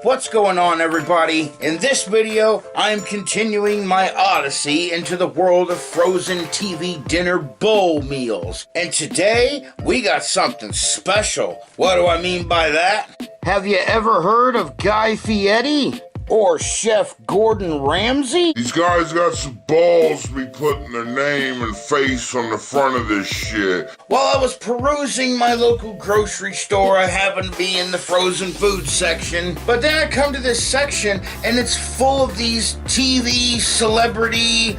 What's going on, everybody? In this video, I am continuing my odyssey into the world of frozen TV dinner bowl meals. And today, we got something special. What do I mean by that? Have you ever heard of Guy Fieri? Or Chef Gordon Ramsay? These guys got some balls to be putting their name and face on the front of this shit. While I was perusing my local grocery store, I happened to be in the frozen food section. But then I come to this section and it's full of these TV celebrity,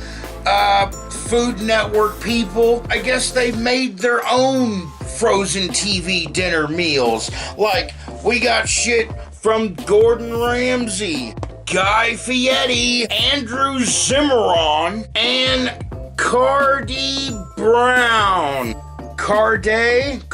Food Network people. I guess they made their own frozen TV dinner meals. Like, we got shit from Gordon Ramsay, Guy Fieri, Andrew ZIMMERAN, and KARDEA Brown. KARDEA.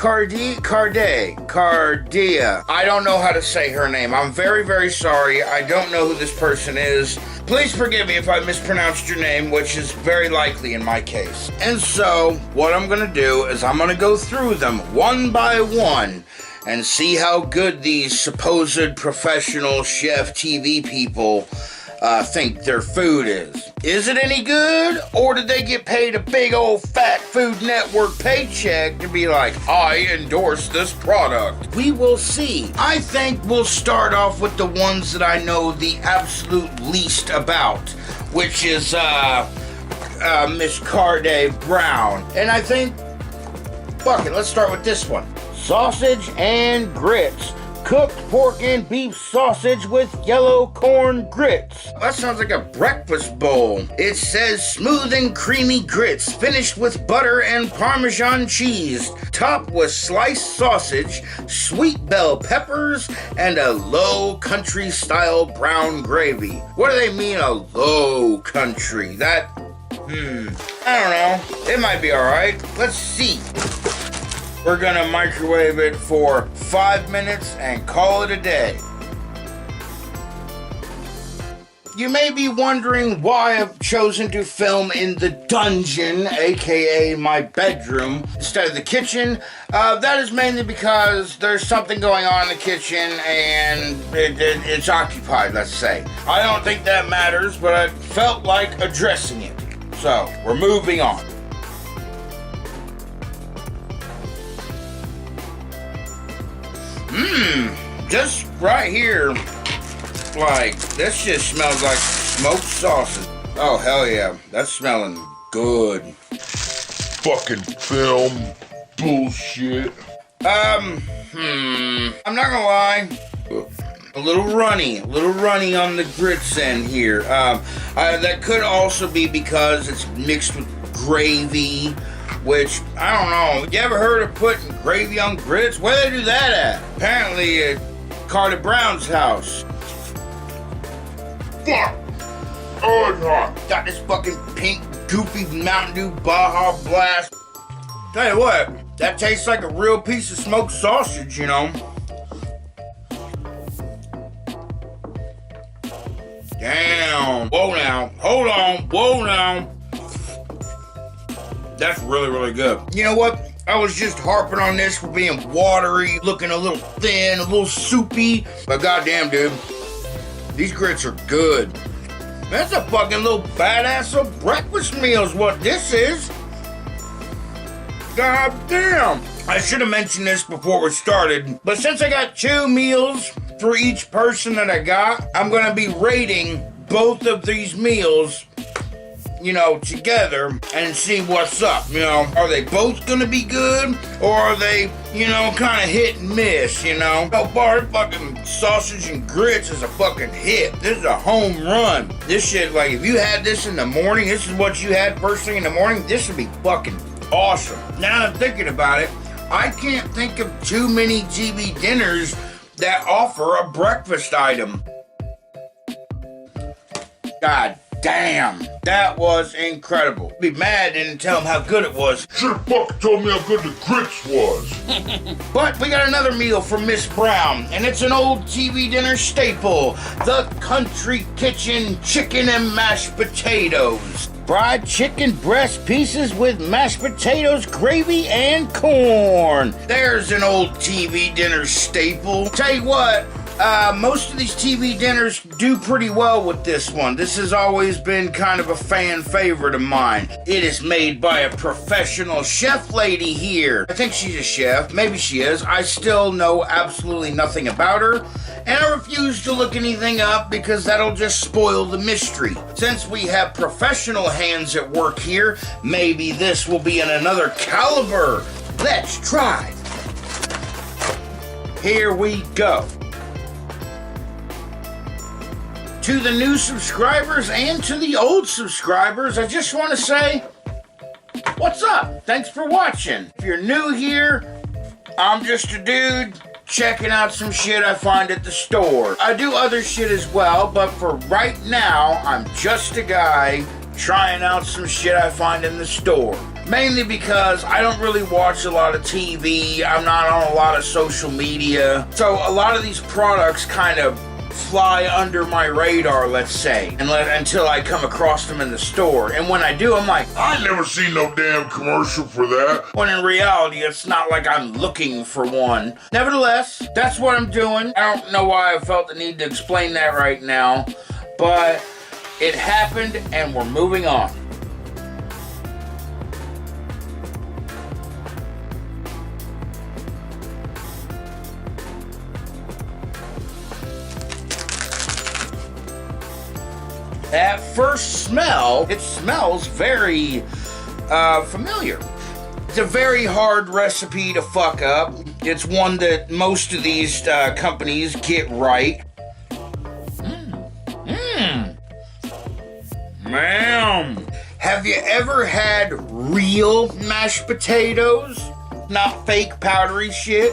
I don't know how to say her name. I'm very, very sorry. I don't know who this person is. Please forgive me if I mispronounced your name, which is very likely in my case. And so, what I'm gonna do is I'm gonna go through them one by one and see how good these supposed professional chef TV people think their food is. Is it any good? Or did they get paid a big old fat Food Network paycheck to be like, I endorse this product? We will see. I think we'll start off with the ones that I know the absolute least about, which is Miss KARDEA Brown. And I think, fuck it, let's start with this one. Sausage and grits. Cooked pork and beef sausage with yellow corn grits. That sounds like a breakfast bowl. It says smooth and creamy grits, finished with butter and Parmesan cheese, topped with sliced sausage, sweet bell peppers, and a low country style brown gravy. What do they mean, a low country? I don't know. It might be alright. Let's see. We're gonna microwave it for 5 minutes and call it a day. You may be wondering why I've chosen to film in the dungeon, aka my bedroom, instead of the kitchen. That is mainly because there's something going on in the kitchen and it's occupied, let's say. I don't think that matters, but I felt like addressing it. So, we're moving on. Just right here, like, this just smells like smoked sausage. Oh, hell yeah, that's smelling good. Fucking film bullshit. I'm not gonna lie, a little runny on the grits end here. That could also be because it's mixed with gravy, which, I don't know, you ever heard of putting gravy on grits? Where they do that at? Apparently at KARDEA Brown's house. Fuck! Oh, it's hot. Got this fucking pink, goopy Mountain Dew Baja Blast. Tell you what, that tastes like a real piece of smoked sausage, you know? Damn. Whoa now. Hold on. Whoa now. That's really, really good. You know what? I was just harping on this for being watery, looking a little thin, a little soupy. But goddamn, dude, these grits are good. That's a fucking little badass of breakfast meal is what this is. Goddamn. I should have mentioned this before we started, but since I got 2 meals for each person that I got, I'm gonna be rating both of these meals, you know, together and see what's up, you know. Are they both gonna be good, or are they, you know, kind of hit and miss, you know? So far, fucking sausage and grits is a fucking hit. This is a home run. This shit, like, if you had this in the morning, this is what you had first thing in the morning, this would be fucking awesome. Now that I'm thinking about it, I can't think of too many TV dinners that offer a breakfast item. God damn, that was incredible. Be mad and tell them how good it was. Should've fucking told me how good the grits was. But we got another meal from Miss Brown, and it's an old TV dinner staple, the Country Kitchen chicken and mashed potatoes. Fried chicken breast pieces with mashed potatoes, gravy, and corn. There's an old TV dinner staple. Tell you what, Most of these TV dinners do pretty well with this one. This has always been kind of a fan favorite of mine. It is made by a professional chef lady here. I think she's a chef. Maybe she is. I still know absolutely nothing about her. And I refuse to look anything up because that'll just spoil the mystery. Since we have professional hands at work here, maybe this will be in another caliber. Let's try. Here we go. To the new subscribers and to the old subscribers, I just want to say, what's up? Thanks for watching. If you're new here, I'm just a dude checking out some shit I find at the store. I do other shit as well, but for right now, I'm just a guy trying out some shit I find in the store. Mainly because I don't really watch a lot of TV, I'm not on a lot of social media, so a lot of these products kind of fly under my radar, let's say, until I come across them in the store. And when I do, I'm like, I never seen no damn commercial for that. when in reality, it's not like I'm looking for one. Nevertheless, that's what I'm doing. I don't know why I felt the need to explain that right now, but it happened and we're moving on. At first smell, it smells very familiar. It's a very hard recipe to fuck up. It's one that most of these companies get right. Man, have you ever had real mashed potatoes? Not fake powdery shit?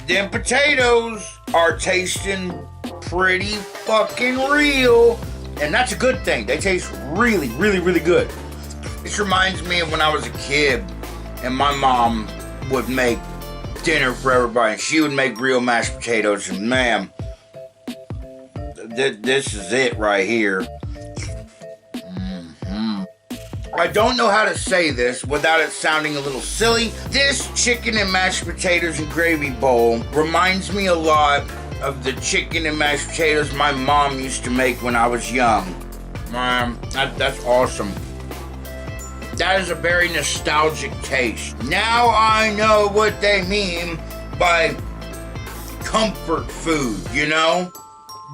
Them potatoes are tasting pretty fucking real. And that's a good thing. They taste really, really, really good. This reminds me of when I was a kid and my mom would make dinner for everybody. She would make real mashed potatoes, and man, this is it right here. I don't know how to say this without it sounding a little silly. This chicken and mashed potatoes and gravy bowl reminds me a lot of the chicken and mashed potatoes my mom used to make when I was young. That's awesome. That is a very nostalgic taste. Now I know what they mean by comfort food, you know?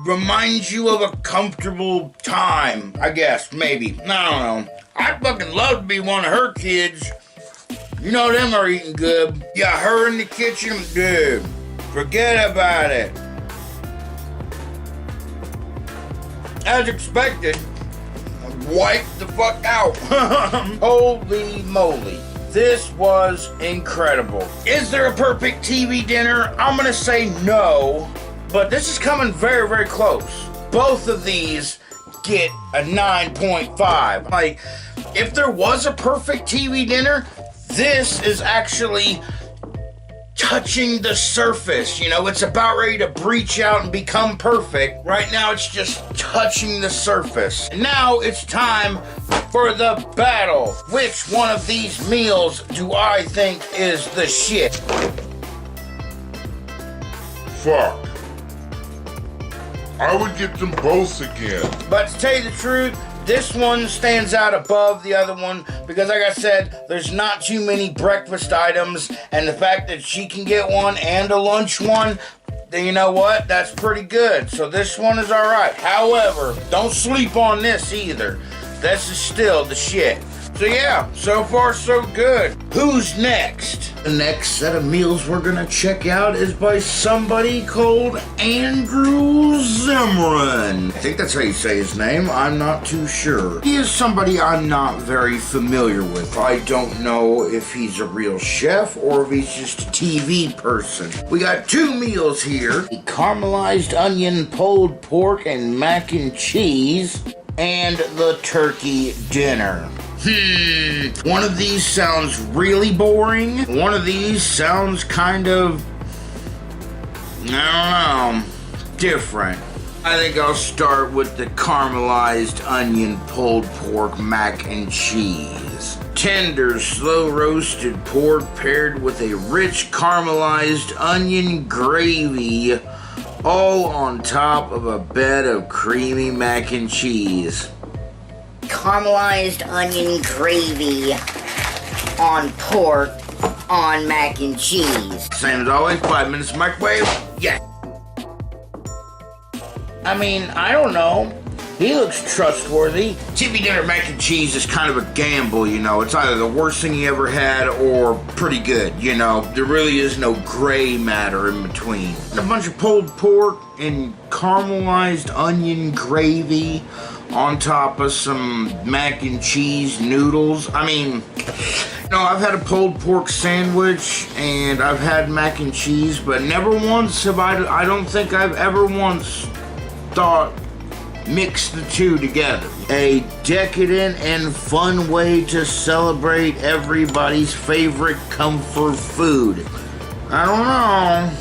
Reminds you of a comfortable time, I guess, maybe. I don't know. I'd fucking love to be one of her kids. You know them are eating good. Yeah, her in the kitchen, dude. Forget about it. As expected, wipe the fuck out. Holy moly. This was incredible. Is there a perfect TV dinner? I'm gonna say no, but this is coming very, very close. Both of these get a 9.5. Like, if there was a perfect TV dinner, this is actually touching the surface. You know, it's about ready to breach out and become perfect. Right now, it's just touching the surface. And now it's time for the battle. Which one of these meals do I think is the shit? Fuck. I would get them both again. But to tell you the truth, this one stands out above the other one because, like I said, there's not too many breakfast items, and the fact that she can get one and a lunch one, then you know what? That's pretty good. So this one is all right. However, don't sleep on this either. This is still the shit. So yeah, so far so good. Who's next? The next set of meals we're gonna check out is by somebody called Andrew ZIMMERAN. I think that's how you say his name. I'm not too sure. He is somebody I'm not very familiar with. I don't know if he's a real chef or if he's just a TV person. We got two meals here. A caramelized onion pulled pork and mac and cheese, and the turkey dinner. One of these sounds really boring. One of these sounds kind of, I don't know, different. I think I'll start with the caramelized onion pulled pork mac and cheese. Tender, slow roasted pork paired with a rich caramelized onion gravy all on top of a bed of creamy mac and cheese. Caramelized onion gravy on pork on mac and cheese. Same as always, 5 minutes microwave. Yeah. I mean, I don't know. He looks trustworthy. TV dinner mac and cheese is kind of a gamble, you know. It's either the worst thing you ever had or pretty good, you know. There really is no gray matter in between. And a bunch of pulled pork and caramelized onion gravy on top of some mac and cheese noodles. I mean, no, I've had a pulled pork sandwich and I've had mac and cheese, but never once have I don't think I've ever once thought mix the two together. A decadent and fun way to celebrate everybody's favorite comfort food. I don't know.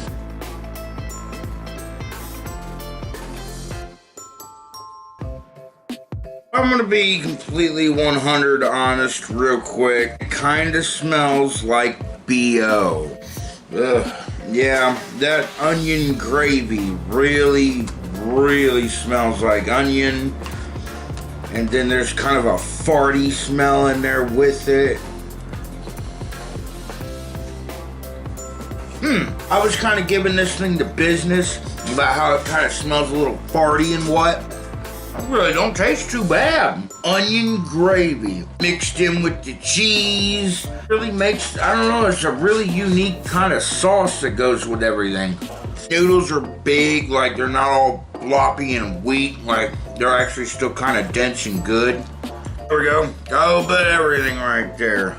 I'm gonna be completely 100 honest real quick. It kinda smells like BO. Ugh. Yeah, that onion gravy really smells like onion. And then there's kind of a farty smell in there with it. I was kind of giving this thing the business about how it kind of smells a little farty and what. It really don't taste too bad. Onion gravy mixed in with the cheese really makes, I don't know, it's a really unique kind of sauce that goes with everything. Noodles are big, like they're not all floppy and weak, like they're actually still kind of dense and good. There we go. Oh, but everything right there.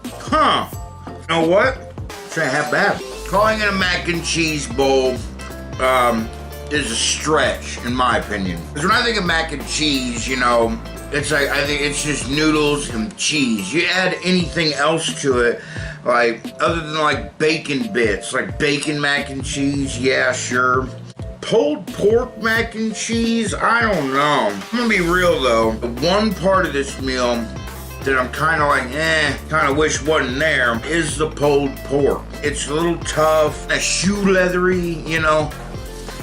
Huh. You know what? It's not half bad. Calling it a mac and cheese bowl, is a stretch, in my opinion. Because when I think of mac and cheese, you know, it's like, I think it's just noodles and cheese. You add anything else to it, like, other than like bacon bits, like bacon mac and cheese, yeah, sure. Pulled pork mac and cheese, I don't know. I'm gonna be real though, the one part of this meal that I'm kind of like, kind of wish wasn't there, is the pulled pork. It's a little tough, a shoe leathery, you know.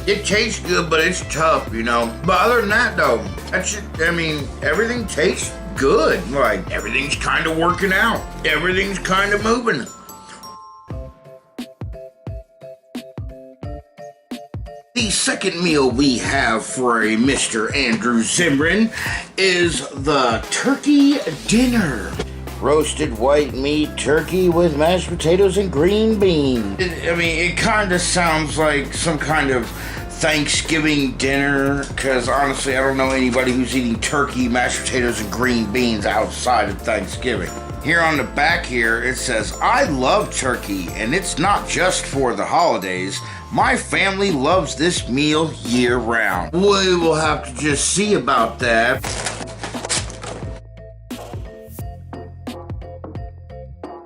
It tastes good, but it's tough, you know. But other than that, though, that's just, I mean, everything tastes good. Like, everything's kind of working out. Everything's kind of moving. The second meal we have for a Mr. Andrew Zimmern is the turkey dinner. Roasted white meat turkey with mashed potatoes and green beans. I mean, it kind of sounds like some kind of Thanksgiving dinner, because honestly, I don't know anybody who's eating turkey, mashed potatoes, and green beans outside of Thanksgiving. Here on the back here, it says, I love turkey, and it's not just for the holidays. My family loves this meal year-round. We will have to just see about that.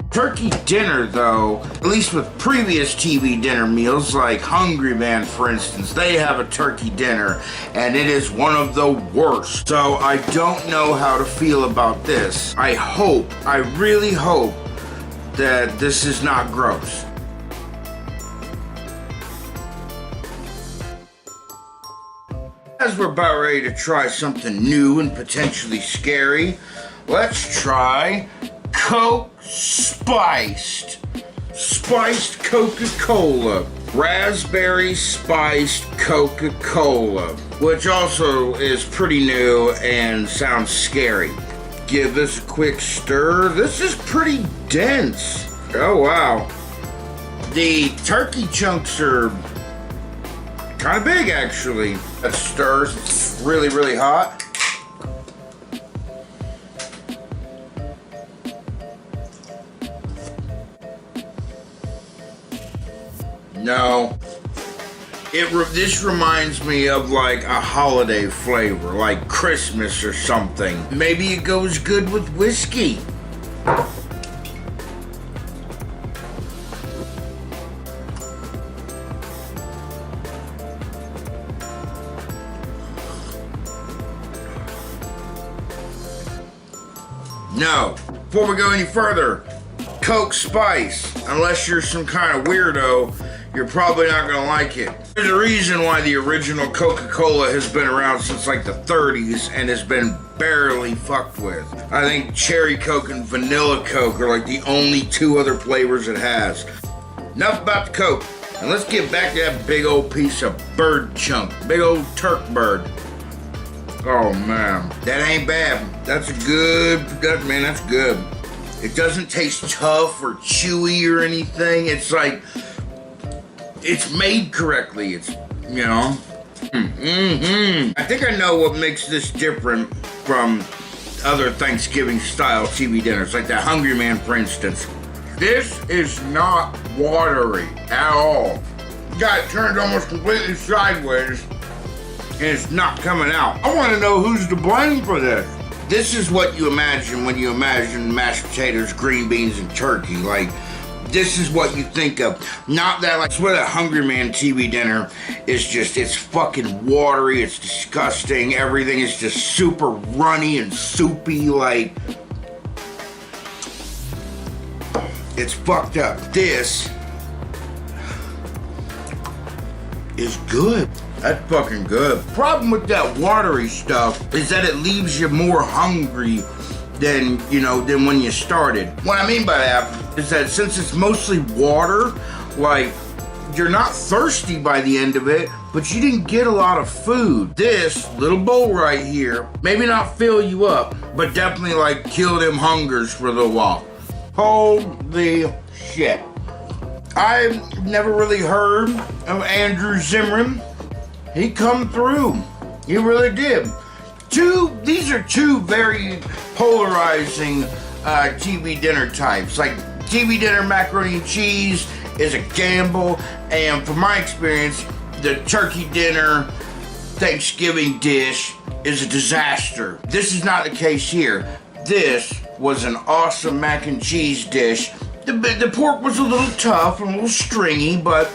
Turkey dinner, though, at least with previous TV dinner meals, like Hungry Man, for instance, they have a turkey dinner, and it is one of the worst. So I don't know how to feel about this. I really hope that this is not gross. As we're about ready to try something new and potentially scary, let's try Coke Spiced Coca-Cola. Raspberry spiced Coca-Cola, which also is pretty new and sounds scary. Give this a quick stir. This is pretty dense. Oh wow. The turkey chunks are kind of big actually. That stirs. It's really hot. No, this reminds me of like a holiday flavor, like Christmas or something. Maybe it goes good with whiskey. No, before we go any further, Coke Spice, unless you're some kind of weirdo, you're probably not gonna like it. There's a reason why the original Coca-Cola has been around since like the 30s and has been barely fucked with. I think Cherry Coke and Vanilla Coke are like the only two other flavors it has. Enough about the Coke, and let's get back to that big old piece of bird chunk, big old Turk bird. Oh man, that ain't bad. That's good, man, that's good. It doesn't taste tough or chewy or anything. It's like, it's made correctly. It's, you know. I think I know what makes this different from other Thanksgiving style TV dinners, like the Hungry Man, for instance. This is not watery at all. Got it turned almost completely sideways, and it's not coming out. I want to know who's to blame for this. This is what you imagine when you imagine mashed potatoes, green beans, and turkey. Like, this is what you think of. Not that, like, swear that Hungry Man TV dinner is just, it's fucking watery, it's disgusting, everything is just super runny and soupy, like, it's fucked up. This is good. That's fucking good. Problem with that watery stuff is that it leaves you more hungry than, you know, than when you started. What I mean by that is that since it's mostly water, like, you're not thirsty by the end of it, but you didn't get a lot of food. This little bowl right here, maybe not fill you up, but definitely like kill them hungers for a little while. Holy shit. I've never really heard of Andrew Zimmern. He come through. He really did. These are two very polarizing TV dinner types. Like, TV dinner macaroni and cheese is a gamble, and from my experience, the turkey dinner Thanksgiving dish is a disaster. This is not the case here. This was an awesome mac and cheese dish. The pork was a little tough and a little stringy, but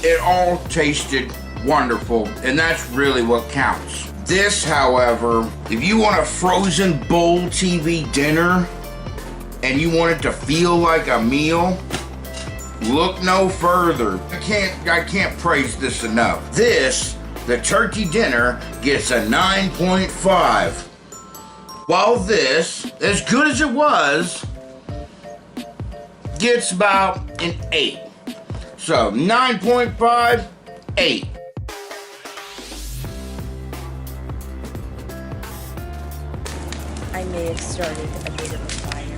it all tasted wonderful, and that's really what counts. This, however, if you want a frozen bowl TV dinner and you want it to feel like a meal, look no further. I can't praise this enough. This, the turkey dinner, gets a 9.5. While this, as good as it was, gets about an 8. So 9.5, 8. I may have started a bit of a fire.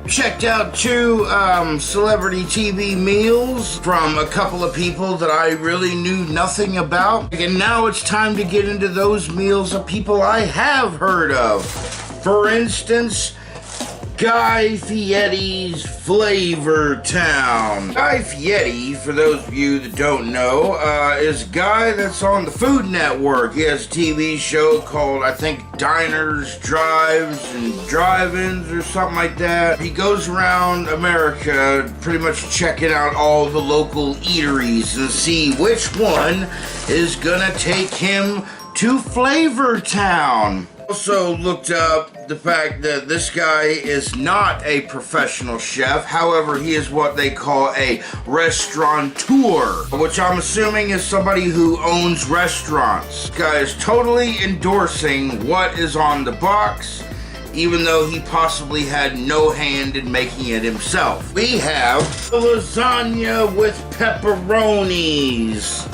Checked out two celebrity TV meals from a couple of people that I really knew nothing about. And now it's time to get into those meals of people I have heard of. For instance, Guy Fieri's Flavor Town. Guy Fieri, for those of you that don't know, is a guy that's on the Food Network. He has a TV show called, I think, Diners, Drives, and Drive-Ins or something like that. He goes around America pretty much checking out all the local eateries and see which one is gonna take him to Flavor Town. Also looked up the fact that this guy is not a professional chef. However, he is what they call a restaurateur, which I'm assuming is somebody who owns restaurants. This guy is totally endorsing what is on the box, even though he possibly had no hand in making it himself. We have lasagna with pepperonis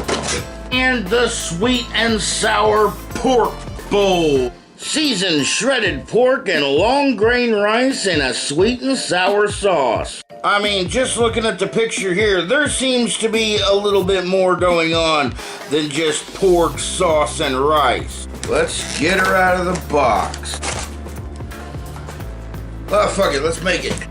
and the sweet and sour pork bowl. Seasoned shredded pork and long grain rice in a sweet and sour sauce. I mean, just looking at the picture here, there seems to be a little bit more going on than just pork, sauce, and rice. Let's get her out of the box. Oh, fuck it, let's make it.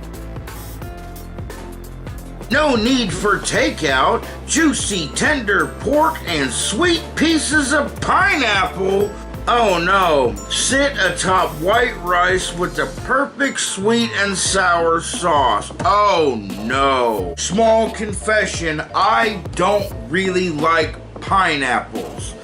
No need for takeout. Juicy, tender pork and sweet pieces of pineapple. Oh no, sit atop white rice with the perfect sweet and sour sauce. Oh no. Small confession, I don't really like pineapples.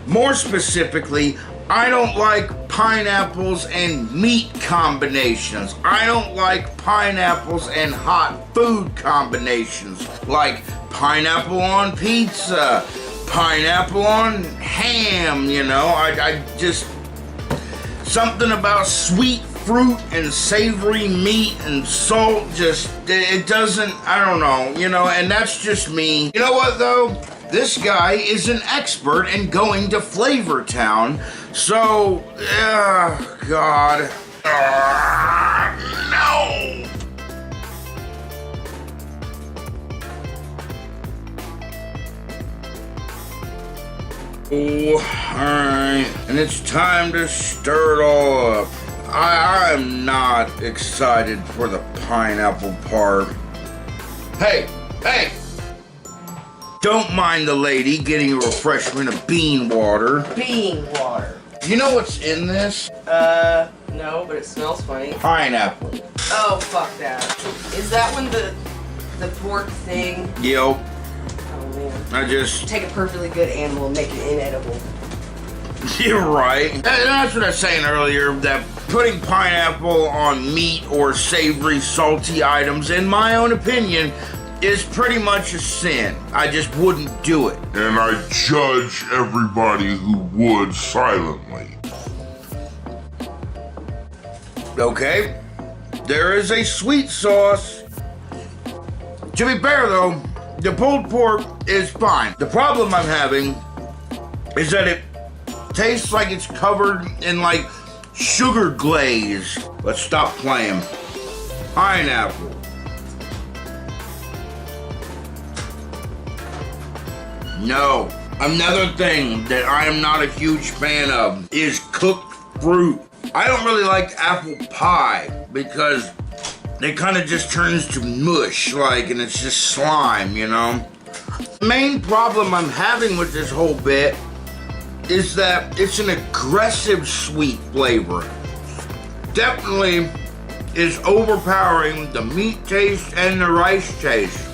More specifically, I don't like pineapples and meat combinations. I don't like pineapples and hot food combinations, like pineapple on pizza, pineapple on ham, you know. I just, something about sweet fruit and savory meat and salt, just, it doesn't, I don't know, you know, and that's just me. You know what, though? This guy is an expert in going to Flavor Town, so, God. No! Oh, alright, and it's time to stir it all up. I'm not excited for the pineapple part. Hey! Don't mind the lady getting a refreshment of bean water. Bean water. You know what's in this? No, but it smells funny. Pineapple. Oh, fuck that. Is that when the pork thing? Yep. Oh, man. I just... Take a perfectly good animal and make it inedible. You're right. That's what I was saying earlier, that putting pineapple on meat or savory, salty items, in my own opinion, is pretty much a sin. I just wouldn't do it. And I judge everybody who would silently. Okay, there is a sweet sauce. To be fair though, the pulled pork is fine. The problem I'm having is that it tastes like it's covered in like sugar glaze. Let's stop playing. Pineapple. No. Another thing that I am not a huge fan of is cooked fruit. I don't really like apple pie because it kind of just turns to mush, like, and it's just slime, you know? The main problem I'm having with this whole bit is that it's an aggressive sweet flavor. Definitely is overpowering the meat taste and the rice taste.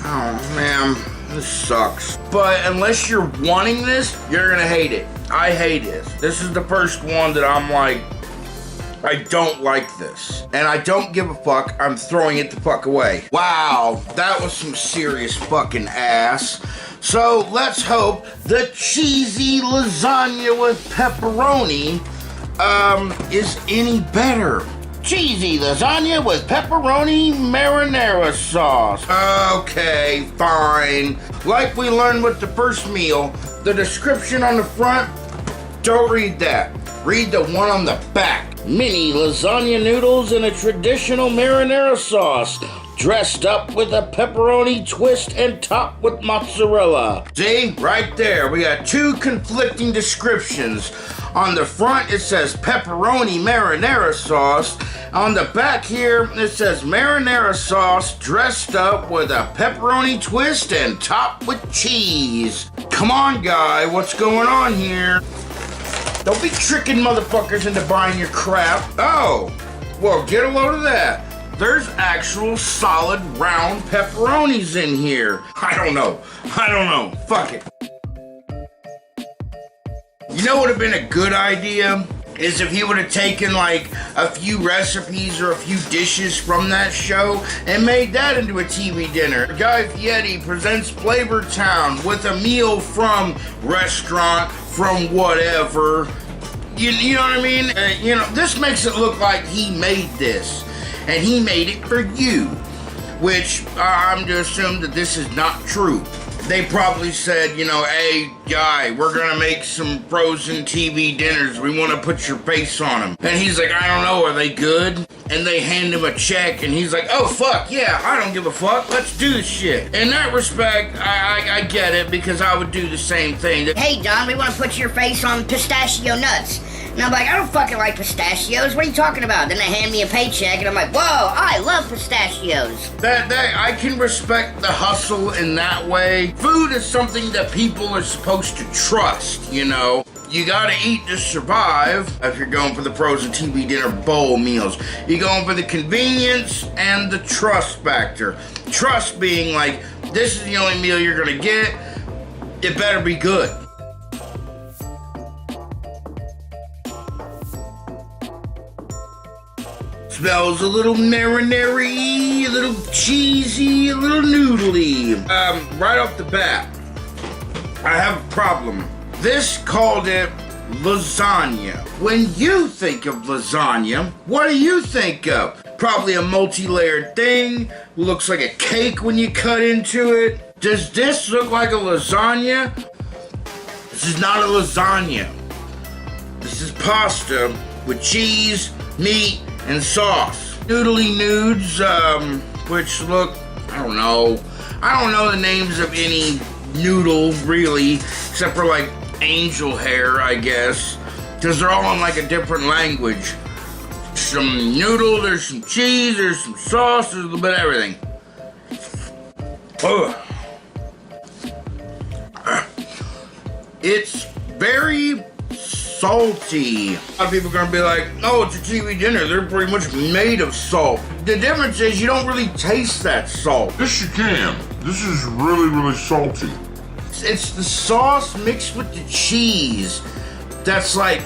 Oh man, this sucks. But unless you're wanting this, you're gonna hate it. I hate this. This is the first one that I'm like, I don't like this. And I don't give a fuck, I'm throwing it the fuck away. Wow, that was some serious fucking ass. So let's hope the cheesy lasagna with pepperoni is any better. Cheesy lasagna with pepperoni marinara sauce. Okay, fine. Like we learned with the first meal, the description on the front, don't read that. Read the one on the back. Mini lasagna noodles in a traditional marinara sauce, dressed up with a pepperoni twist and topped with mozzarella. See, right there, we got two conflicting descriptions. On the front, it says pepperoni marinara sauce. On the back here, it says marinara sauce dressed up with a pepperoni twist and topped with cheese. Come on, guy, what's going on here? Don't be tricking motherfuckers into buying your crap. Oh, well, get a load of that. There's actual solid round pepperonis in here. I don't know. Fuck it. You know what would have been a good idea? Is if he would have taken like a few recipes or a few dishes from that show and made that into a TV dinner. Guy Fieri presents Flavor Town with a meal from restaurant, from whatever. You know what I mean? You know, this makes it look like he made this. And he made it for you, which I'm to assume that this is not true. They probably said, you know, hey, guy, we're gonna make some frozen TV dinners. We wanna put your face on them. And he's like, I don't know, are they good? And they hand him a check, and he's like, oh, fuck, yeah, I don't give a fuck. Let's do this shit. In that respect, I get it, because I would do the same thing. Hey, Don, we want to put your face on pistachio nuts. And I'm like, I don't fucking like pistachios. What are you talking about? Then they hand me a paycheck, and I'm like, whoa, I love pistachios. That I can respect the hustle in that way. Food is something that people are supposed to trust, you know? You gotta eat to survive if you're going for the frozen TV dinner bowl meals. You're going for the convenience and the trust factor. Trust being like, this is the only meal you're gonna get. It better be good. smells a little marinary, a little cheesy, a little noodly. Right off the bat, I have a problem. This called it lasagna. When you think of lasagna, what do you think of? Probably a multi-layered thing, looks like a cake when you cut into it. Does this look like a lasagna? This is not a lasagna. This is pasta with cheese, meat, and sauce. Noodly nudes, which look, I don't know the names of any noodle, really, except for like angel hair, I guess, because they're all in like a different language. Some noodle, there's some cheese, there's some sauce, there's a little bit of everything. Ugh. It's very salty. A lot of people are gonna be like, oh, it's a TV dinner, they're pretty much made of salt. The difference is you don't really taste that salt. Yes, you can. This is really, really salty. It's the sauce mixed with the cheese that's like,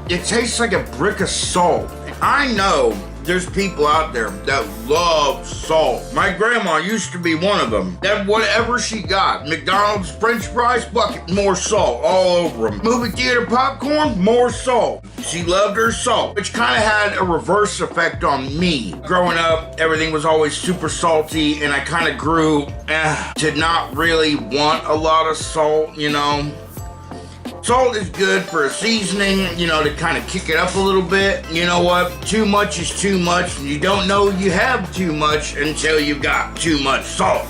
it tastes like a brick of salt. I know there's people out there that love salt. My grandma used to be one of them. That whatever she got, McDonald's French fries, bucket, more salt all over them. Movie theater popcorn, more salt. She loved her salt, which kind of had a reverse effect on me. Growing up, everything was always super salty, and I kind of grew to not really want a lot of salt, you know. Salt is good for a seasoning, you know, to kind of kick it up a little bit. You know what? Too much is too much, and you don't know you have too much until you've got too much salt.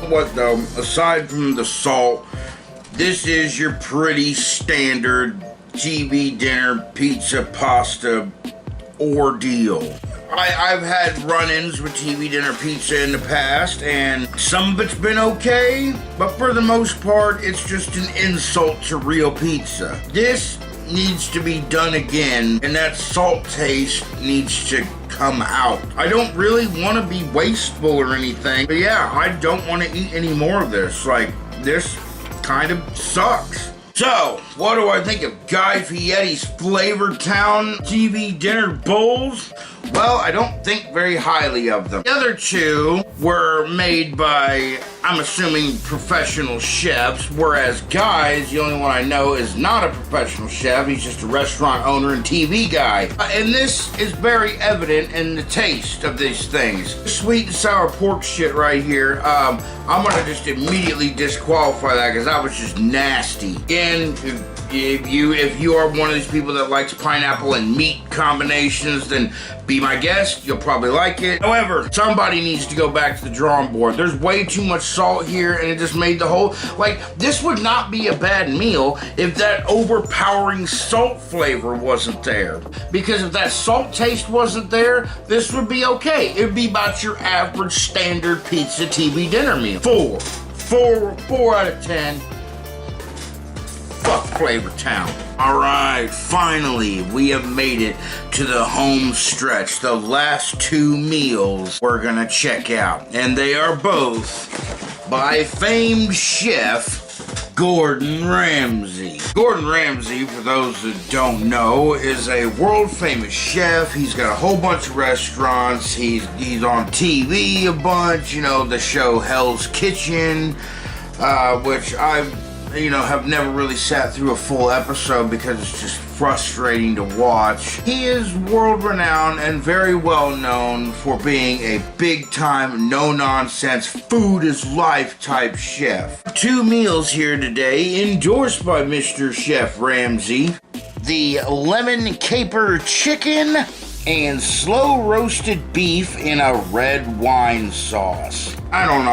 What though, aside from the salt, this is your pretty standard TV dinner, pizza, pasta ordeal. I've had run-ins with TV dinner pizza in the past, and some of it's been okay, but for the most part, it's just an insult to real pizza. This needs to be done again, and that salt taste needs to come out. I don't really want to be wasteful or anything, but yeah, I don't want to eat any more of this. Like, this kind of sucks. So, what do I think of Guy Fieri's Flavor Town TV dinner bowls? Well, I don't think very highly of them. The other two were made by, I'm assuming, professional chefs, whereas Guy's, the only one I know, is not a professional chef. He's just a restaurant owner and TV guy. And this is very evident in the taste of these things. Sweet and sour pork shit right here, I'm gonna just immediately disqualify that because that was just nasty. And if you are one of these people that likes pineapple and meat combinations, then be my guest, you'll probably like it. However, somebody needs to go back to the drawing board. There's way too much salt here, and it just made the whole, like, this would not be a bad meal if that overpowering salt flavor wasn't there. Because if that salt taste wasn't there, this would be okay. It would be about your average standard pizza TV dinner meal. 4 out of 10. Fuck Flavor Town. Alright, finally, we have made it to the home stretch. The last two meals we're gonna check out. And they are both by famed chef Gordon Ramsay. Gordon Ramsay, for those that don't know, is a world famous chef. He's got a whole bunch of restaurants. He's on TV a bunch, you know, the show Hell's Kitchen, which have never really sat through a full episode because it's just frustrating to watch. He is world-renowned and very well known for being a big-time, no-nonsense, food is life type chef. Two meals here today, endorsed by Mr. Chef Ramsay. The lemon caper chicken and slow roasted beef in a red wine sauce. I don't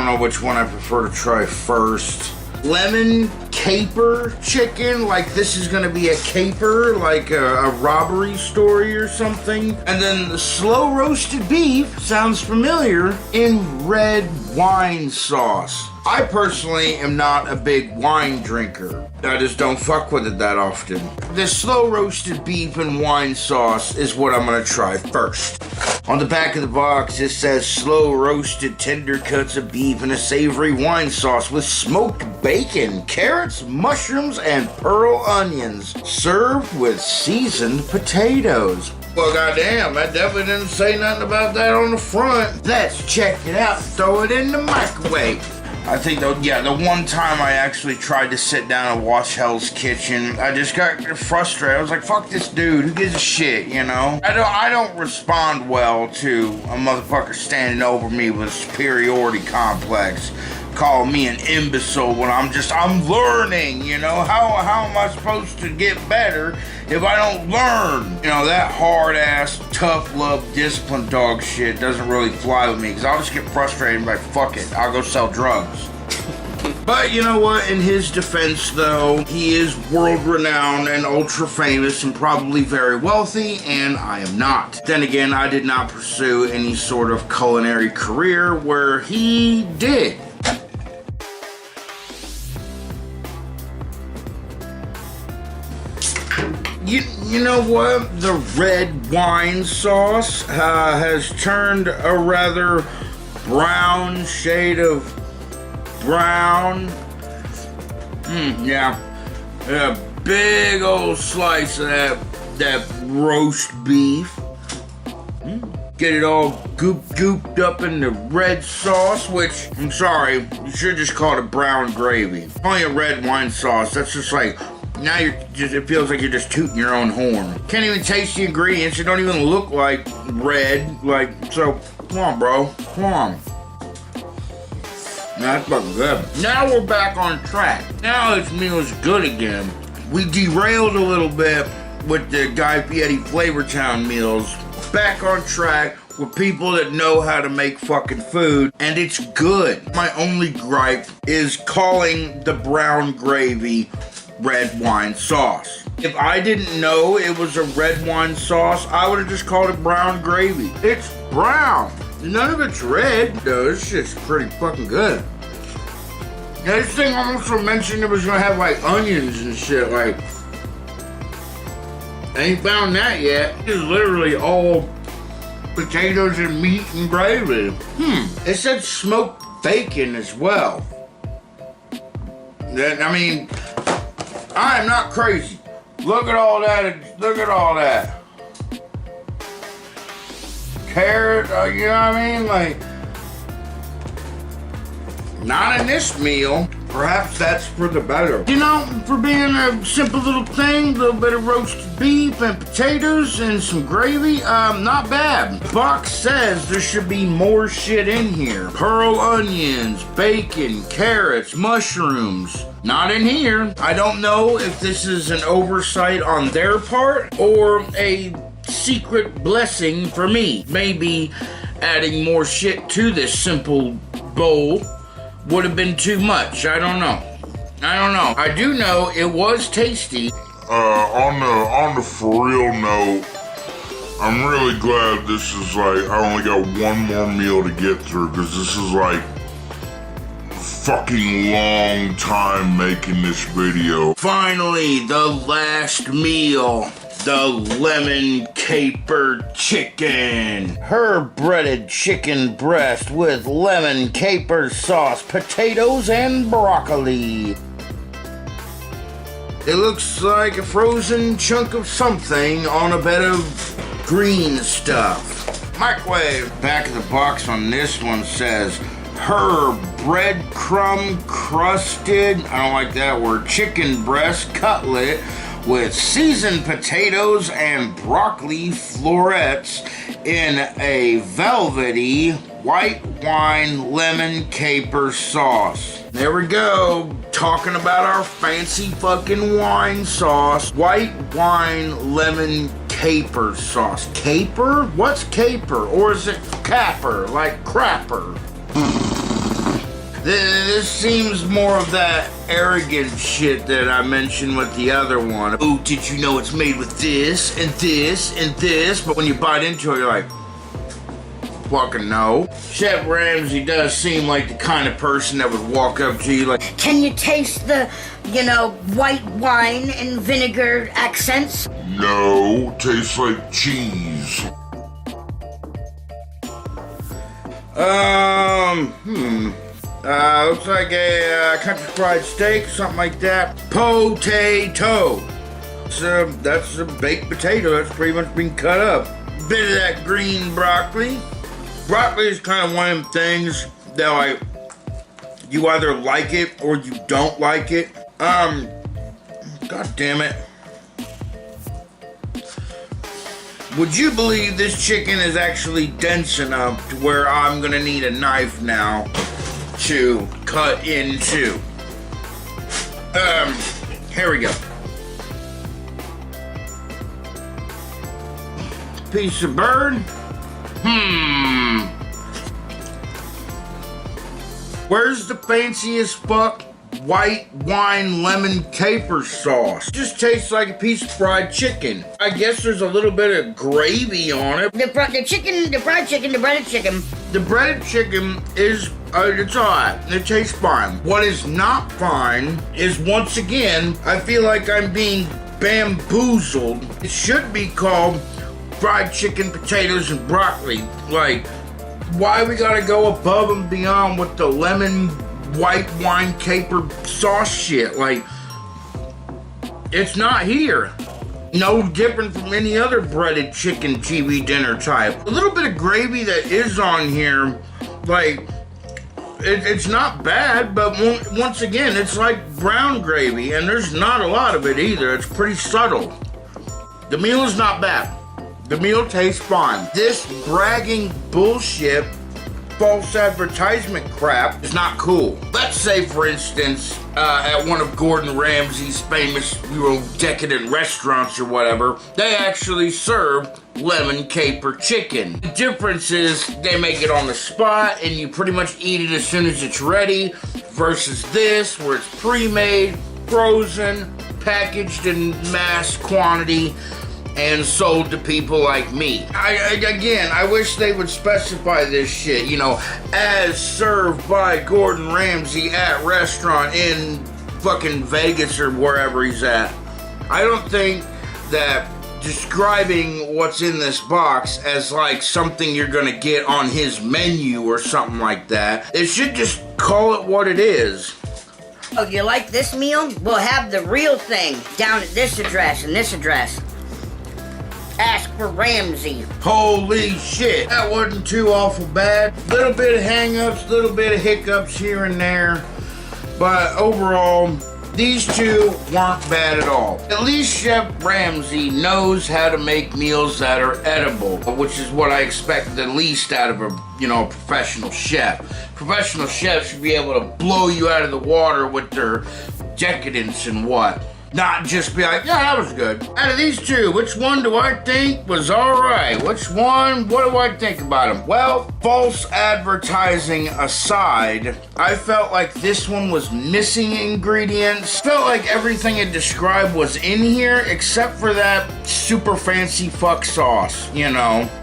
know which one I prefer to try first. Lemon caper chicken, like this is gonna be a caper, like a robbery story or something. And then the slow roasted beef sounds familiar in red wine sauce. I personally am not a big wine drinker. I just don't fuck with it that often. This slow roasted beef and wine sauce is what I'm gonna try first. On the back of the box, it says slow roasted tender cuts of beef and a savory wine sauce with smoked bacon, carrots, mushrooms, and pearl onions, served with seasoned potatoes. Well, goddamn, that definitely didn't say nothing about that on the front. Let's check it out. Throw it in the microwave. I think, though, yeah, the one time I actually tried to sit down and watch Hell's Kitchen, I just got frustrated. I was like, fuck this dude, who gives a shit, you know? I don't respond well to a motherfucker standing over me with a superiority complex, calling me an imbecile when I'm learning, you know? How am I supposed to get better if I don't learn? You know, that hard-ass, tough love, discipline dog shit doesn't really fly with me, because I'll just get frustrated and be like, fuck it, I'll go sell drugs. But you know what, in his defense though, he is world-renowned and ultra-famous and probably very wealthy, and I am not. Then again, I did not pursue any sort of culinary career where he did. You know what? The red wine sauce has turned a rather brown shade of brown. Yeah. A big old slice of that roast beef. Get it all gooped up in the red sauce, which, I'm sorry, you should just call it brown gravy. Only a red wine sauce, that's just like, now it feels like you're just tooting your own horn. Can't even taste the ingredients. It don't even look like red. So, come on, bro. Come on. That's fucking good. Now we're back on track. Now this meal is good again. We derailed a little bit with the Guy Fieri Flavortown meals. Back on track with people that know how to make fucking food, and it's good. My only gripe is calling the brown gravy red wine sauce. If I didn't know it was a red wine sauce, I would have just called it brown gravy. It's brown. None of it's red. No, it's just pretty fucking good. Now, this thing also mentioned it was gonna have like onions and shit. Like, I ain't found that yet. It's literally all potatoes and meat and gravy. It said smoked bacon as well. I mean, I am not crazy. Look at all that. Look at all that. Carrot, you know what I mean? Like, not in this meal. Perhaps that's for the better. You know, for being a simple little thing, a little bit of roasted beef and potatoes and some gravy, not bad. The box says there should be more shit in here. Pearl onions, bacon, carrots, mushrooms. Not in here. I don't know if this is an oversight on their part or a secret blessing for me. Maybe adding more shit to this simple bowl would have been too much. I don't know. I do know it was tasty. On the for real note, I'm really glad this is like, I only got one more meal to get through, because this is like fucking long time making this video. Finally, the last meal. The lemon caper chicken. Herb breaded chicken breast with lemon caper sauce, potatoes, and broccoli. It looks like a frozen chunk of something on a bed of green stuff. Microwave. Back of the box on this one says herb breadcrumb crusted, I don't like that word, chicken breast cutlet with seasoned potatoes and broccoli florets in a velvety white wine lemon caper sauce. There we go, talking about our fancy fucking wine sauce. White wine lemon caper sauce. Caper? What's caper? Or is it capper, like crapper? This seems more of that arrogant shit that I mentioned with the other one. Oh, did you know it's made with this and this and this? But when you bite into it, you're like, fucking no. Chef Ramsey does seem like the kind of person that would walk up to you like, can you taste the, white wine and vinegar accents? No, tastes like cheese. Looks like a country fried steak, something like that. Potato. That's a baked potato. That's pretty much been cut up. Bit of that green broccoli. Broccoli is kind of one of them things that like you either like it or you don't like it. God damn it. Would you believe this chicken is actually dense enough to where I'm gonna need a knife now to cut into? Here we go. Piece of bird. Where's the fanciest fuck white wine lemon caper sauce? Just tastes like a piece of fried chicken. I guess there's a little bit of gravy on it. The fried chicken, the breaded chicken. The breaded chicken is, it's alright. It tastes fine. What is not fine is, once again, I feel like I'm being bamboozled. It should be called fried chicken, potatoes, and broccoli. Like, why we gotta go above and beyond with the lemon white wine caper sauce shit? Like, it's not here. No different from any other breaded chicken TV dinner type. A little bit of gravy that is on here, like, it's not bad, but once again, it's like brown gravy, and there's not a lot of it either. It's pretty subtle. The meal is not bad. The meal tastes fine. This bragging bullshit, false advertisement crap is not cool. Let's say, for instance, at one of Gordon Ramsay's famous, decadent restaurants or whatever, they actually serve lemon caper chicken. The difference is they make it on the spot and you pretty much eat it as soon as it's ready, versus this where it's pre-made, frozen, packaged in mass quantity, and sold to people like me. I wish they would specify this shit, as served by Gordon Ramsay at restaurant in fucking Vegas or wherever he's at. I don't think that describing what's in this box as like something you're gonna get on his menu or something like that. It should just call it what it is. Oh, you like this meal? We'll have the real thing down at this address and this address. Ask for Ramsey. Holy shit, that wasn't too awful bad. Little bit of hang-ups, little bit of hiccups here and there, but overall, these two weren't bad at all. At least Chef Ramsey knows how to make meals that are edible, which is what I expect the least out of a professional chef. Professional chefs should be able to blow you out of the water with their decadence and what. Not just be like, yeah, that was good. Out of these two, which one do I think was alright? Which one, what do I think about him? Well, false advertising aside, I felt like this one was missing ingredients. Felt like everything it described was in here, except for that super fancy fuck sauce,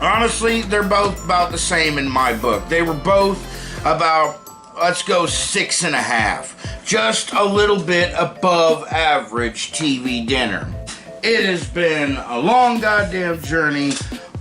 Honestly, they're both about the same in my book. They were both about, let's go 6.5. Just a little bit above average TV dinner. It has been a long goddamn journey,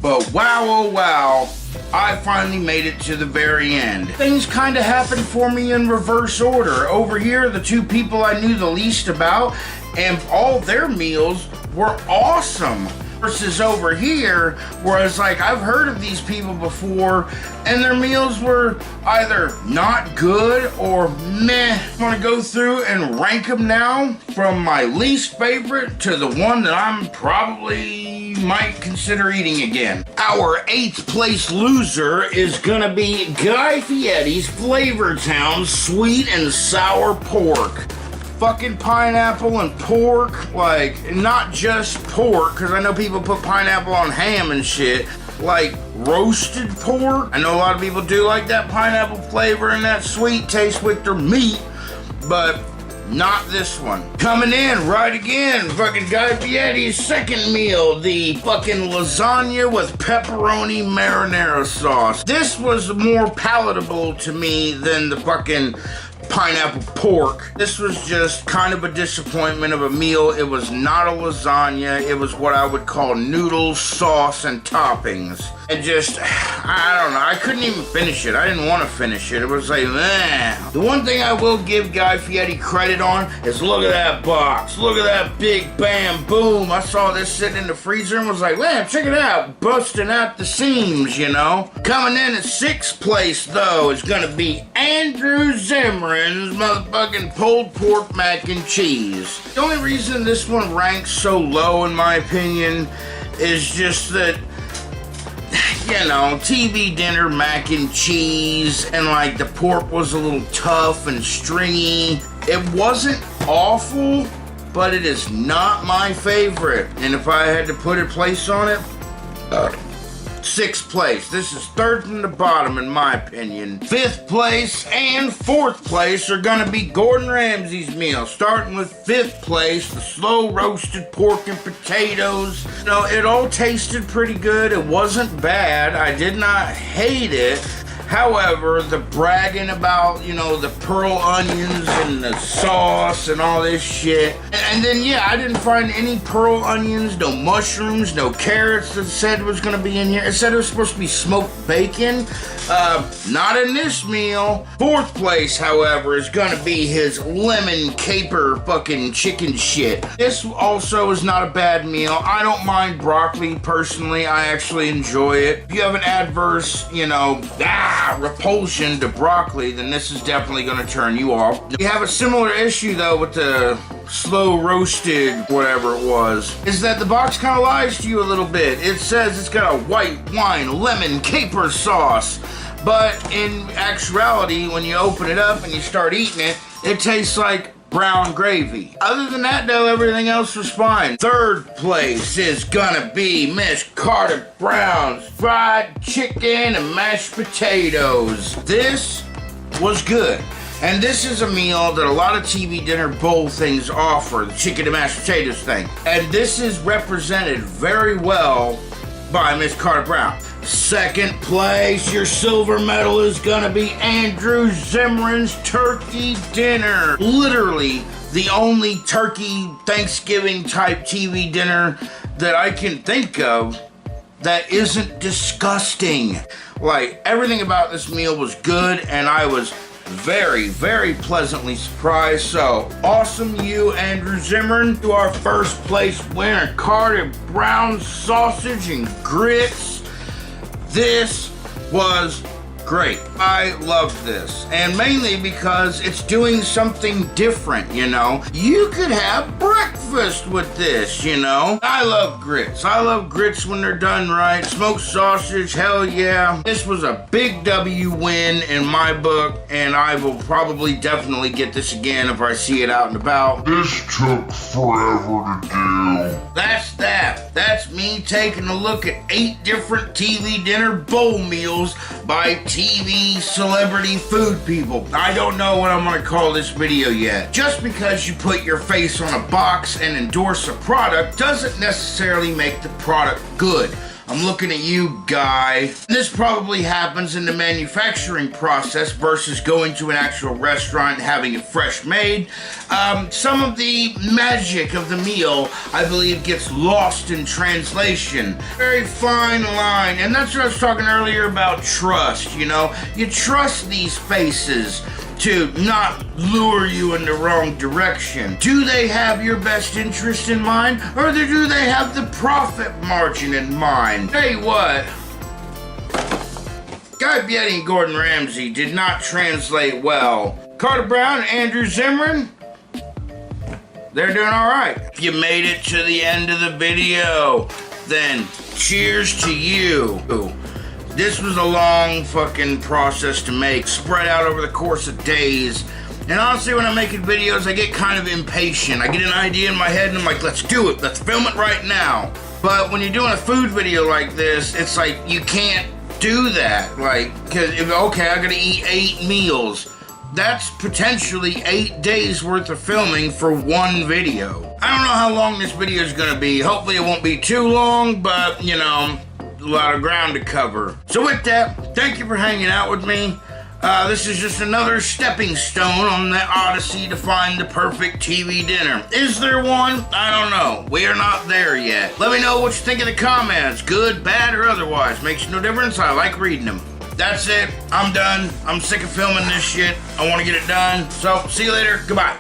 but wow, oh wow, I finally made it to the very end. Things kind of happened for me in reverse order. Over here, the two people I knew the least about, and all their meals were awesome. Versus over here, whereas I've heard of these people before, and their meals were either not good or meh. I'm gonna go through and rank them now from my least favorite to the one that I'm probably might consider eating again. Our 8th place loser is gonna be Guy Fieri's Flavortown Sweet and Sour Pork. Fucking pineapple and pork, not just pork, because I know people put pineapple on ham and shit, roasted pork. I know a lot of people do like that pineapple flavor and that sweet taste with their meat, but not this one. Coming in right again, fucking Guy Fieri's second meal, the fucking lasagna with pepperoni marinara sauce. This was more palatable to me than the fucking pineapple pork. This was just kind of a disappointment of a meal. It was not a lasagna. It was what I would call noodles, sauce, and toppings. And just, I don't know, I couldn't even finish it. I didn't want to finish it. It was like, The one thing I will give Guy Fieri credit on is look at that box. Look at that big bam boom. I saw this sitting in the freezer and was like, man, check it out. Busting out the seams, you know. Coming in at 6th place, though, is going to be Andrew Zimmern's motherfucking pulled pork mac and cheese. The only reason this one ranks so low, in my opinion, is just that, you know, TV dinner mac and cheese, and like the pork was a little tough and stringy. It wasn't awful, but it is not my favorite. And if I had to put a place on it, 6th place. This is 3rd from the bottom, in my opinion. 5th place and 4th place are gonna be Gordon Ramsay's meal. Starting with 5th place, the slow roasted pork and potatoes. You know, it all tasted pretty good. It wasn't bad. I did not hate it. However, the bragging about, you know, the pearl onions and the sauce and all this shit. And then, yeah, I didn't find any pearl onions, no mushrooms, no carrots that said was going to be in here. It said it was supposed to be smoked bacon. Not in this meal. 4th place, however, is going to be his lemon caper fucking chicken shit. This also is not a bad meal. I don't mind broccoli, personally. I actually enjoy it. If you have an adverse, you know, repulsion to broccoli, then this is definitely going to turn you off. You have a similar issue, though, with the slow roasted, whatever it was, is that the box kind of lies to you a little bit. It says it's got a white wine lemon caper sauce, but in actuality, when you open it up and you start eating it, it tastes like brown gravy. Other than that, though, everything else was fine. 3rd place is gonna be Miss Carter Brown's fried chicken and mashed potatoes. This was good. And this is a meal that a lot of TV dinner bowl things offer, the chicken and mashed potatoes thing. And this is represented very well by Miss Carter Brown. 2nd place, your silver medal is gonna be Andrew Zimmern's turkey dinner. Literally the only turkey Thanksgiving type TV dinner that I can think of that isn't disgusting. Like, everything about this meal was good, and I was very, very pleasantly surprised. So, awesome you, Andrew Zimmern, to our 1st place winner, Carter Brown sausage and grits. This was great. I love this, and mainly because it's doing something different, you know. You could have breakfast with this, you know. I love grits. I love grits when they're done right. Smoked sausage, hell yeah. This was a big W win in my book, and I will probably definitely get this again if I see it out and about. This took forever to do. That's that. That's me taking a look at 8 different TV dinner bowl meals by TV celebrity food people. I don't know what I'm gonna call this video yet. Just because you put your face on a box and endorse a product doesn't necessarily make the product good. I'm looking at you, Guy. This probably happens in the manufacturing process versus going to an actual restaurant and having it fresh made. Some of the magic of the meal, I believe, gets lost in translation. Very fine line, and that's what I was talking earlier about trust, you know? You trust these faces to not lure you in the wrong direction. Do they have your best interest in mind, or do they have the profit margin in mind? Tell you what, Guy Fieri and Gordon Ramsay did not translate well. Carter Brown and Andrew Zimmern, they're doing all right. If you made it to the end of the video, then cheers to you. This was a long fucking process to make, spread out over the course of days. And honestly, when I'm making videos, I get kind of impatient. I get an idea in my head and I'm like, let's do it. Let's film it right now. But when you're doing a food video like this, it's like, you can't do that. Like, cause okay, I gotta eat 8 meals. That's potentially 8 days worth of filming for one video. I don't know how long this video is gonna be. Hopefully it won't be too long, but you know, a lot of ground to cover. So with that, thank you for hanging out with me. This is just another stepping stone on the odyssey to find the perfect TV dinner. Is there one? I don't know. We are not there yet. Let me know what you think in the comments. Good, bad, or otherwise. Makes no difference. I like reading them. That's it. I'm done. I'm sick of filming this shit. I want to get it done. So, see you later. Goodbye.